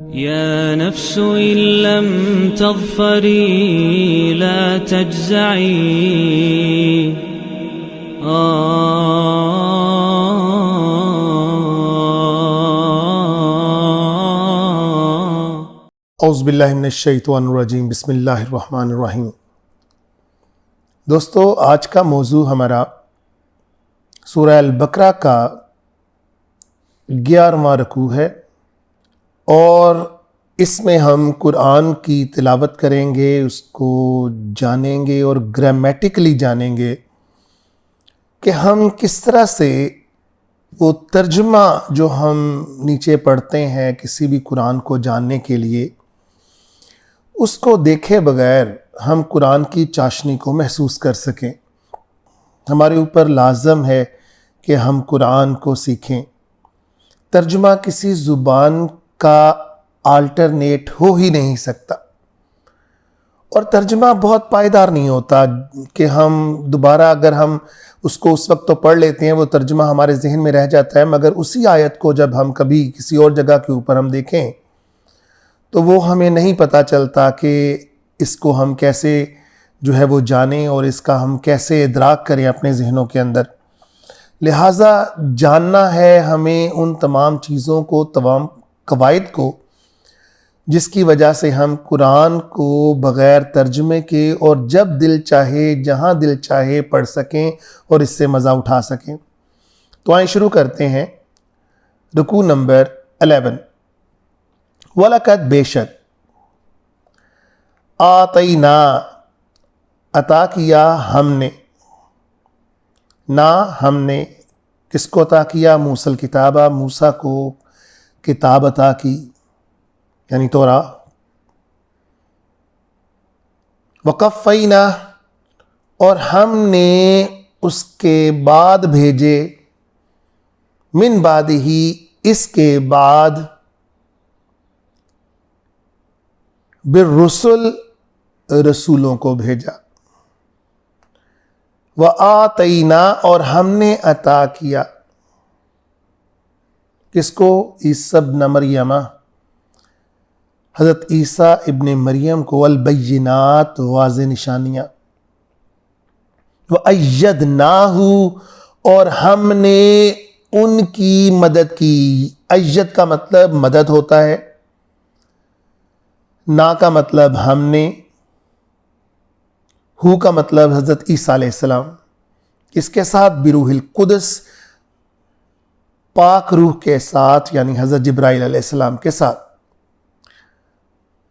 يا نفس إن لم تظفري لا تجزعي اعوذ باللہ من الشیطان الرجیم بسم اللہ الرحمن الرحیم۔ دوستو، آج کا موضوع ہمارا سورہ البقرہ کا 11واں رکوع ہے اور اس میں ہم قرآن کی تلاوت کریں گے، اس کو جانیں گے اور گرامیٹیکلی جانیں گے کہ ہم کس طرح سے وہ ترجمہ جو ہم نیچے پڑھتے ہیں کسی بھی قرآن کو جاننے کے لیے، اس کو دیکھے بغیر ہم قرآن کی چاشنی کو محسوس کر سکیں۔ ہمارے اوپر لازم ہے کہ ہم قرآن کو سیکھیں۔ ترجمہ کسی زبان کا آلٹرنیٹ ہو ہی نہیں سکتا، اور ترجمہ بہت پائیدار نہیں ہوتا کہ ہم دوبارہ اگر ہم اس کو اس وقت تو پڑھ لیتے ہیں، وہ ترجمہ ہمارے ذہن میں رہ جاتا ہے، مگر اسی آیت کو جب ہم کبھی کسی اور جگہ کے اوپر ہم دیکھیں تو وہ ہمیں نہیں پتہ چلتا کہ اس کو ہم کیسے جو ہے وہ جانیں اور اس کا ہم کیسے ادراک کریں اپنے ذہنوں کے اندر۔ لہٰذا جاننا ہے ہمیں ان تمام چیزوں کو، تمام قواعد کو، جس کی وجہ سے ہم قرآن کو بغیر ترجمے کے اور جب دل چاہے جہاں دل چاہے پڑھ سکیں اور اس سے مزہ اٹھا سکیں۔ تو آئیں شروع کرتے ہیں۔ رکوع نمبر 11۔ وَلَقَدْ بے شک آتَيْنَا عطا کیا ہم نے، ہم نے کس کو عطا کیا؟ موسیٰ الکتابہ، موسیٰ کو کتاب عطا کی یعنی توراہ۔ وَقَفَّيْنَا اور ہم نے اس کے بعد بھیجے، من بعد ہی اس کے بعد، بالرسل رسولوں کو بھیجا۔ وَآتَيْنَا اور ہم نے عطا کیا کس کو؟ عیسیٰ ابن مریم، حضرت عیسیٰ ابن مریم کو، البینات واضح نشانیاں۔ وَأَيَّدْنَاهُ اور ہم نے ان کی مدد کی۔ ایّد کا مطلب مدد ہوتا ہے، نا کا مطلب ہم نے، ہو کا مطلب حضرت عیسیٰ علیہ السلام، اس کے ساتھ بروح القدس، پاک روح کے ساتھ یعنی حضرت جبرائیل علیہ السلام کے ساتھ۔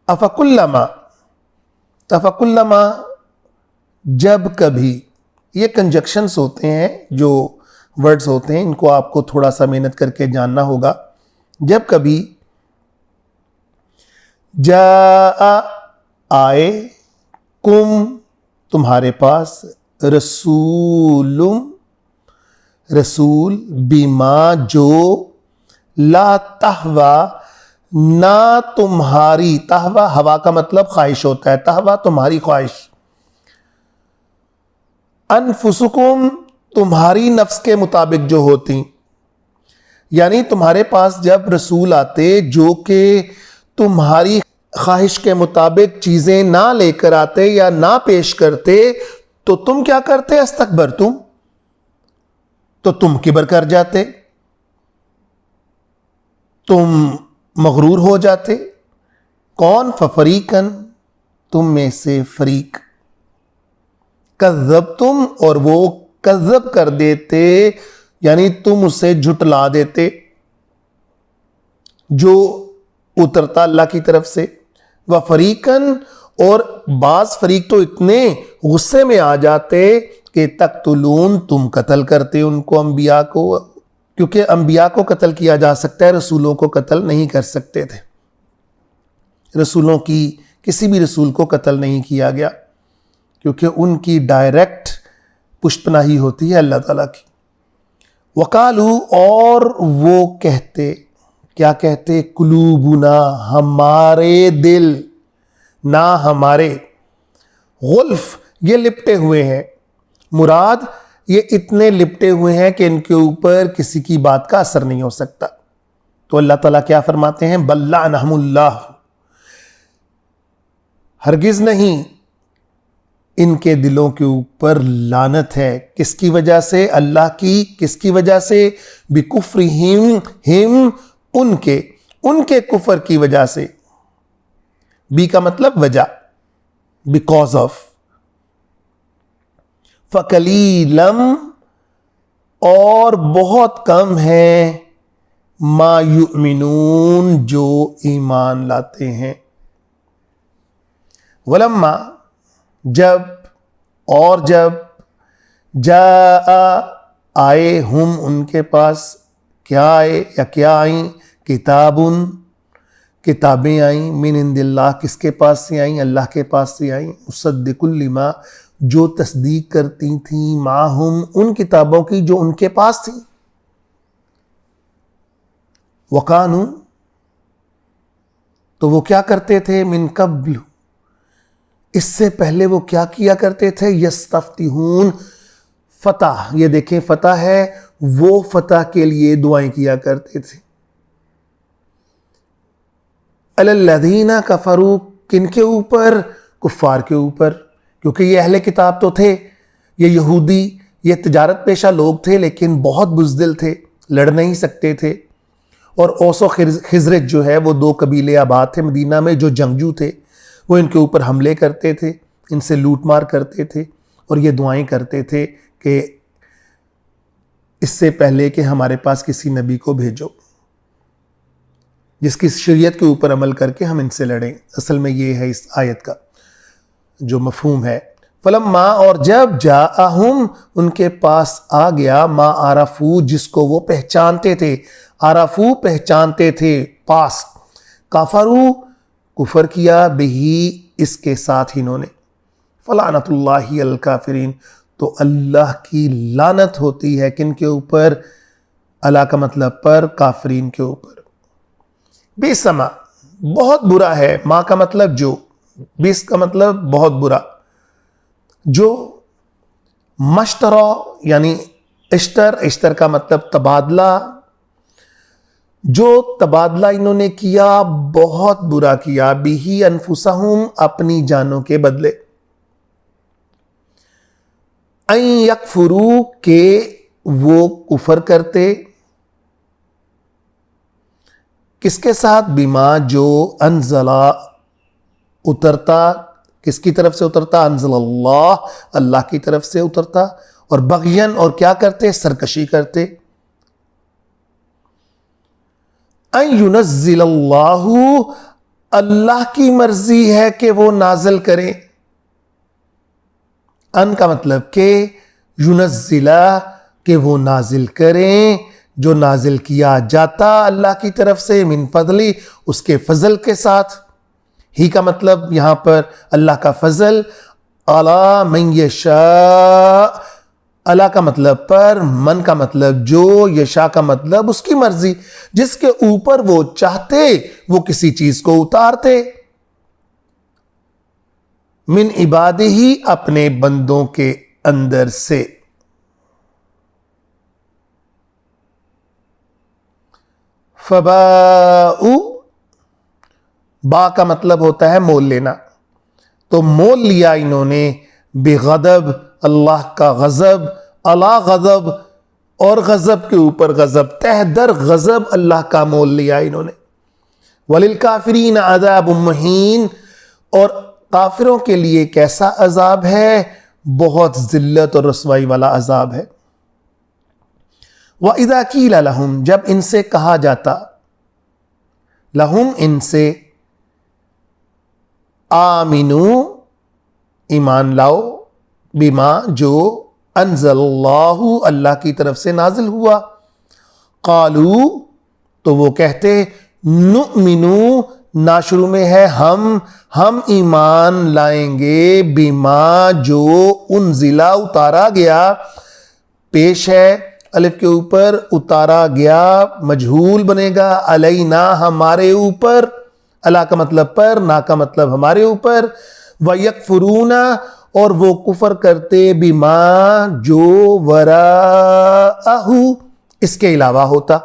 افکلما جب کبھی، یہ کنجکشنز ہوتے ہیں، جو ورڈز ہوتے ہیں، ان کو آپ کو تھوڑا سا محنت کر کے جاننا ہوگا۔ جب کبھی، جاء آئے، کم تمہارے پاس، رسول بیما جو، لا تہوا نہ تمہاری، تہوا ہوا کا مطلب خواہش ہوتا ہے، تہوا تمہاری خواہش، انفسکم تمہاری نفس کے مطابق جو ہوتی، یعنی تمہارے پاس جب رسول آتے جو کہ تمہاری خواہش کے مطابق چیزیں نہ لے کر آتے یا نہ پیش کرتے تو تم کیا کرتے؟ استکبرتم، تو تم کبر کر جاتے، تم مغرور ہو جاتے۔ کون؟ ففریقاً تم میں سے فریق، کذبتم اور وہ کذب کر دیتے یعنی تم اسے جھٹلا دیتے جو اترتا اللہ کی طرف سے۔ وفریقاً اور بعض فریق تو اتنے غصے میں آ جاتے کہ تقتلون تم قتل کرتے ان کو، انبیاء کو، کیونکہ انبیاء کو قتل کیا جا سکتا ہے، رسولوں کو قتل نہیں کر سکتے تھے۔ رسولوں کی کسی بھی رسول کو قتل نہیں کیا گیا کیونکہ ان کی ڈائریکٹ پشت پناہی ہوتی ہے اللہ تعالیٰ کی۔ وقالو اور وہ کہتے، کیا کہتے؟ قلوبنا ہمارے دل، نہ ہمارے، غلف یہ لپٹے ہوئے ہیں، مراد یہ اتنے لپٹے ہوئے ہیں کہ ان کے اوپر کسی کی بات کا اثر نہیں ہو سکتا۔ تو اللہ تعالیٰ کیا فرماتے ہیں؟ بل لعنہم اللہ، ہرگز نہیں، ان کے دلوں کے اوپر لعنت ہے۔ کس کی وجہ سے؟ اللہ کی۔ کس کی وجہ سے؟ بکفرہم، ہم، ان کے کفر کی وجہ سے۔ بی کا مطلب وجہ، بیکاز آف۔ فقلیلم، اور بہت کم ہے، ما یؤمنون، جو ایمان لاتے ہیں۔ ولما، جب، اور جب، جاء، آئے، ہم، ان کے پاس، کیا آئے یا کیا آئیں؟ کتابیں آئیں، من عند اللہ، کس کے پاس سے آئیں؟ اللہ کے پاس سے آئیں، مصدق لما، جو تصدیق کرتی تھیں، معہم، ان کتابوں کی جو ان کے پاس تھیں۔ وکانو، تو وہ کیا کرتے تھے؟ من قبل، اس سے پہلے وہ کیا کیا کرتے تھے؟ یستفتحون، فتح، یہ دیکھیں فتح ہے، وہ فتح کے لیے دعائیں کیا کرتے تھے۔ علی الذین کفروا، کن کے اوپر؟ کفار کے اوپر، کیونکہ یہ اہل کتاب تو تھے، یہ یہودی، یہ تجارت پیشہ لوگ تھے، لیکن بہت بزدل تھے، لڑ نہیں سکتے تھے۔ اور اوس و خزرج جو ہے وہ دو قبیلے آباد تھے مدینہ میں، جو جنگجو تھے، وہ ان کے اوپر حملے کرتے تھے، ان سے لوٹ مار کرتے تھے، اور یہ دعائیں کرتے تھے کہ اس سے پہلے کہ ہمارے پاس کسی نبی کو بھیجو جس کی شریعت کے اوپر عمل کر کے ہم ان سے لڑیں۔ اصل میں یہ ہے اس آیت کا جو مفہوم ہے۔ فلما، اور جب، جاءہم، ان کے پاس آ گیا، ما عرفو، جس کو وہ پہچانتے تھے، عرفو، پہچانتے تھے، پاس، کفرو، کفر کیا، بہی، اس کے ساتھ انہوں نے، فلعنت اللہ علی الکافرین، تو اللہ کی لعنت ہوتی ہے کن کے اوپر؟ اللہ کا مطلب پر، کافرین کے اوپر۔ بیسما، بہت برا ہے، ما کا مطلب جو، بیس کا مطلب بہت برا، جو مشترا، یعنی اشتر کا مطلب تبادلہ، جو تبادلہ انہوں نے کیا بہت برا کیا، بِهِ انفسہم، اپنی جانوں کے بدلے، ان یکفروا، کہ وہ کفر کرتے، کس کے ساتھ؟ بما، جو، انزلہ، اترتا، کس کی طرف سے اترتا؟ انزل اللہ، اللہ کی طرف سے اترتا، اور بغین، اور کیا کرتے؟ سرکشی کرتے۔ ان ینزل اللہ، اللہ کی مرضی ہے کہ وہ نازل کرے، ان کا مطلب کہ، ینزلہ، کہ وہ نازل کریں، جو نازل کیا جاتا اللہ کی طرف سے، من فضلی، اس کے فضل کے ساتھ، ہی کا مطلب یہاں پر اللہ کا فضل، علی من یشاء، اللہ کا مطلب پر، من کا مطلب جو، یشاء کا مطلب اس کی مرضی، جس کے اوپر وہ چاہتے وہ کسی چیز کو اتارتے، من عبادہ، اپنے بندوں کے اندر سے۔ فباؤ، با کا مطلب ہوتا ہے مول لینا، تو مول لیا انہوں نے، بغضب، اللہ کا غضب، علی غضب، اور غضب کے اوپر غضب، تہ در غضب اللہ کا مول لیا انہوں نے۔ وللکافرین عذاب مہین، اور کافروں کے لیے کیسا عذاب ہے؟ بہت ذلت اور رسوائی والا عذاب ہے۔ وَإِذَا قِيلَ لَهُمْ، جب ان سے کہا جاتا، لہم، ان سے، آمنو، ایمان لاؤ، بما، جو، انزل اللہ، اللہ کی طرف سے نازل ہوا، قالو، تو وہ کہتے، نؤمنو، نا شروع میں ہے ہم ایمان لائیں گے، بما، جو، انزلہ، اتارا گیا، پیش ہے الف کے اوپر، اتارا گیا مجہول بنے گا، علینا، ہمارے اوپر، اللہ کا مطلب پر، نا کا مطلب ہمارے اوپر، وَيَكْفُرُونَ، اور وہ کفر کرتے، بما، جو، وراءہ، اس کے علاوہ ہوتا،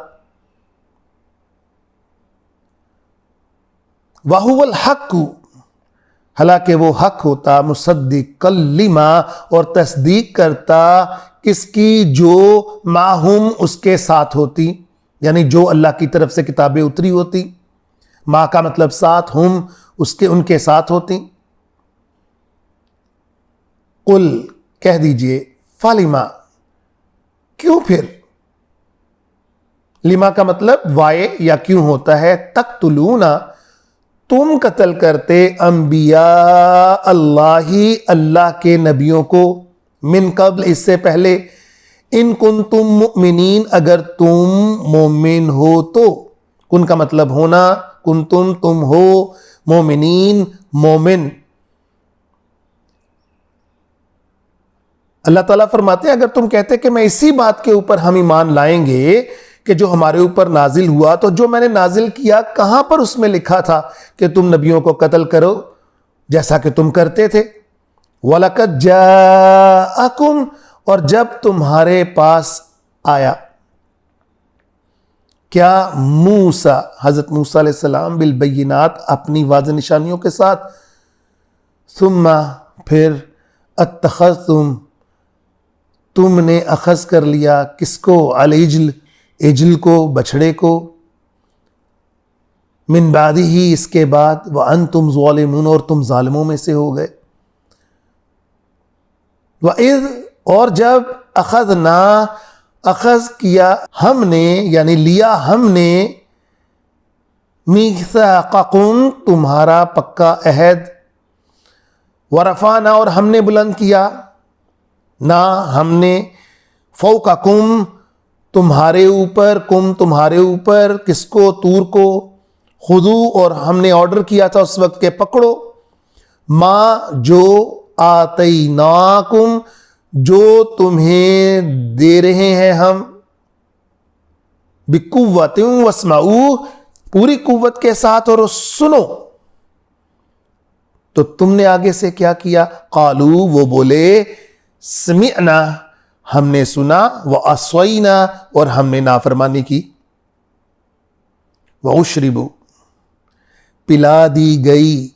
وَهُوَ الْحَقُّ، حالانکہ وہ حق ہوتا، مصدق لما، اور تصدیق کرتا کس کی؟ جو معہم، اس کے ساتھ ہوتی، یعنی جو اللہ کی طرف سے کتابیں اتری ہوتی، ما کا مطلب ساتھ، ہم ان کے ساتھ ہوتی۔ قل، کہہ دیجئے، فَلِمَا، کیوں پھر؟ لما کا مطلب وائے یا کیوں ہوتا ہے، تقتلون، تم قتل کرتے، انبیاء اللہ، اللہ کے نبیوں کو، من قبل، اس سے پہلے، ان کنتم مؤمنین، اگر تم مومن ہو تو، کن کا مطلب ہونا، کنتم تم ہو، مومنین مومن۔ اللہ تعالیٰ فرماتے ہیں اگر تم کہتے کہ میں اسی بات کے اوپر ہم ایمان لائیں گے کہ جو ہمارے اوپر نازل ہوا، تو جو میں نے نازل کیا کہاں پر اس میں لکھا تھا کہ تم نبیوں کو قتل کرو جیسا کہ تم کرتے تھے؟ وَلَقَدْ جَاءَكُمْ، اور جب تمہارے پاس آیا، کیا؟ موسیٰ، حضرت موسیٰ علیہ السلام، بالبینات، اپنی واضح نشانیوں کے ساتھ، ثم، پھر، اتخذتم، تم نے اخذ کر لیا، کس کو؟ العجل، عجل کو، بچڑے کو، من بعد ہی، اس کے بعد، وانتم ظالمون، اور تم ظالموں میں سے ہو گئے۔ وَإِذْ، اور جب، اخذنا، اخذ کیا ہم نے، یعنی لیا ہم نے، میثاقکم، تمہارا پکا عہد، ورفعنا، اور ہم نے بلند کیا، نہ ہم نے، فوقکم، تمہارے اوپر، کم، تمہارے اوپر، کس کو؟ طور کو، خذو، اور ہم نے آرڈر کیا تھا اس وقت کہ پکڑو، ما، جو، آتیناکم، جو تمہیں دے رہے ہیں ہم، بقوت، واسمعوا، پوری قوت کے ساتھ، اور سنو۔ تو تم نے آگے سے کیا کیا؟ قالو، وہ بولے، سمعنا، ہم نے سنا، وعصینا، اور ہم نے نافرمانی کی، واشربوا، پلا دی گئی،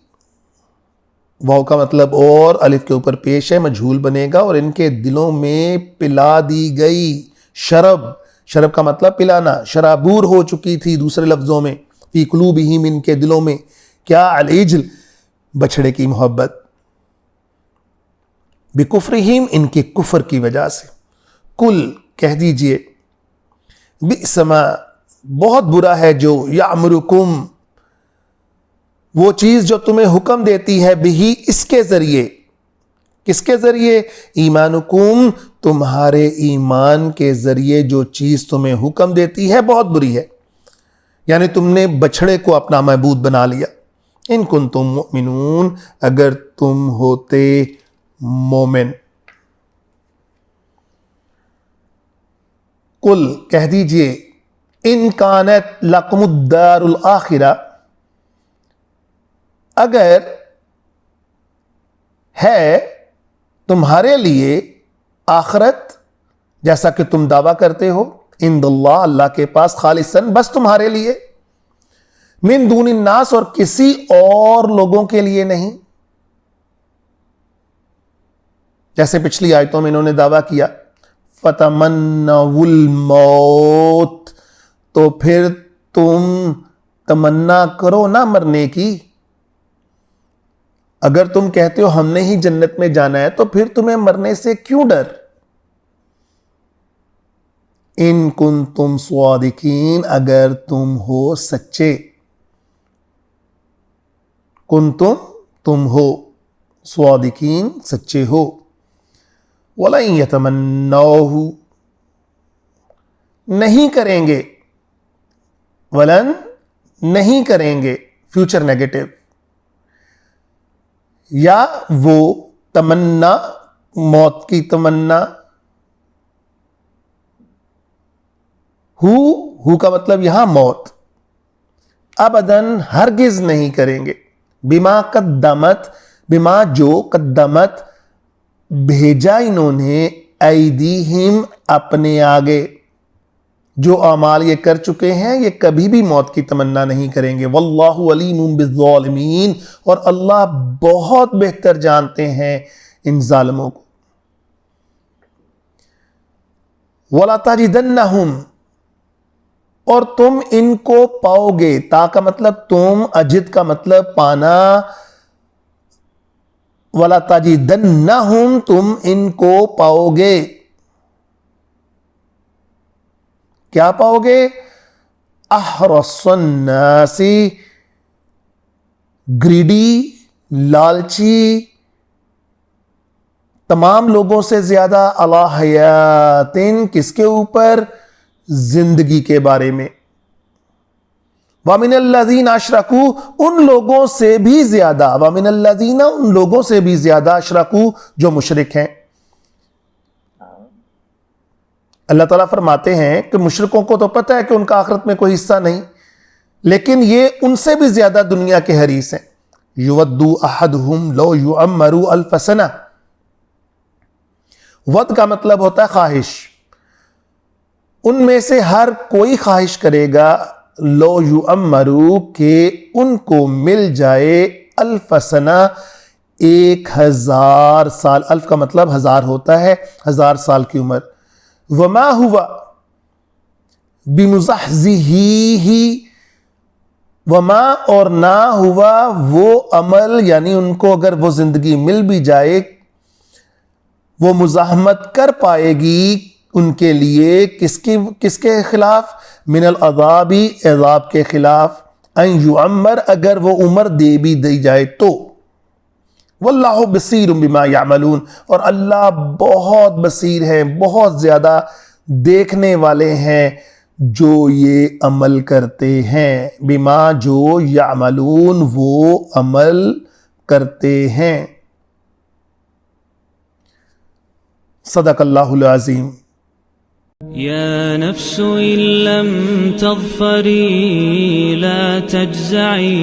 واو کا مطلب اور، الف کے اوپر پیش ہے، مجھول بنے گا، اور ان کے دلوں میں پلا دی گئی، شرب، شرب کا مطلب پلانا، شرابور ہو چکی تھی، دوسرے لفظوں میں، فی قلوبہم، ان کے دلوں میں، کیا؟ العجل، بچڑے کی محبت، بکفرہم، ان کے کفر کی وجہ سے۔ کل، کہہ دیجئے، بئس ما، بہت برا ہے جو، یامرکم، وہ چیز جو تمہیں حکم دیتی ہے، بہی، اس کے ذریعے، کس کے ذریعے؟ ایمانکم، تمہارے ایمان کے ذریعے جو چیز تمہیں حکم دیتی ہے بہت بری ہے، یعنی تم نے بچڑے کو اپنا معبود بنا لیا۔ ان کنتم مؤمنون، اگر تم ہوتے مومن۔ قل، کہہ دیجئے، ان کانت لکم الدار الاخرہ، اگر ہے تمہارے لیے آخرت، جیسا کہ تم دعویٰ کرتے ہو، عند اللہ، اللہ کے پاس، خالصاً، بس تمہارے لیے، من دون الناس، اور کسی اور لوگوں کے لیے نہیں، جیسے پچھلی آیتوں میں انہوں نے دعویٰ کیا، فتمنوا الموت، تو پھر تم تمنا کرو نا مرنے کی۔ اگر تم کہتے ہو ہم نے ہی جنت میں جانا ہے، تو پھر تمہیں مرنے سے کیوں ڈر؟ ان کنتم صادقین، اگر تم ہو سچے، کنتم، تم ہو، صادقین، سچے ہو، وَلَن يَتَمَنَّوْهُ، نہیں کریں گے، ولن، نہیں کریں گے، فیوچر نیگیٹو، یا وہ تمنا، موت کی تمنا، ہو کا مطلب یہاں موت، ابداً، ہرگز نہیں کریں گے، بما قدمت، بما، جو، قدمت، بھیجا انہوں نے، ایدیہم، اپنے آگے، جو اعمال یہ کر چکے ہیں یہ کبھی بھی موت کی تمنا نہیں کریں گے. واللہ علیم بالظالمین، اور اللہ بہت بہتر جانتے ہیں ان ظالموں کو. وَلَا تَجِدَنَّهُمْ، اور تم ان کو پاؤ گے. تا کا مطلب تم، اجد کا مطلب پانا. وَلَا تَجِدَنَّهُمْ، تم ان کو پاؤ گے. کیا پاؤ گے؟ احرص الناس، گریڈی، لالچی، تمام لوگوں سے زیادہ، علی حیات، کس کے اوپر؟ زندگی کے بارے میں. وَمِنَ الَّذِينَ أَشْرَكُوا، ان لوگوں سے بھی زیادہ. وَمِنَ الَّذِينَ، ان لوگوں سے بھی زیادہ، أَشْرَكُوا، جو مشرک ہیں. اللہ تعالیٰ فرماتے ہیں کہ مشرکوں کو تو پتہ ہے کہ ان کا آخرت میں کوئی حصہ نہیں، لیکن یہ ان سے بھی زیادہ دنیا کے حریص ہیں. یودو احدہم لو یعمر الف سنہ. ود کا مطلب ہوتا ہے خواہش. ان میں سے ہر کوئی خواہش کرے گا لو یعمر، کہ ان کو مل جائے الف سنہ، 1000 سال. الف کا مطلب 1000 ہوتا ہے، 1000 سال کی عمر. وما ہوا بمزحزحہ، وما، اور نہ ہوا وہ عمل، یعنی ان کو اگر وہ زندگی مل بھی جائے وہ مزاحمت کر پائے گی ان کے لیے کس کے خلاف؟ من العذاب، عذاب کے خلاف. ان یعمر، اگر وہ عمر دے بھی دی جائے تو. واللہ بصیر بما یعملون، اور اللہ بہت بصیر ہیں، بہت زیادہ دیکھنے والے ہیں جو یہ عمل کرتے ہیں. بما، جو، یعملون، وہ عمل کرتے ہیں. صدق اللہ العظیم. يا نفس إن لم تظفري لا تجزعي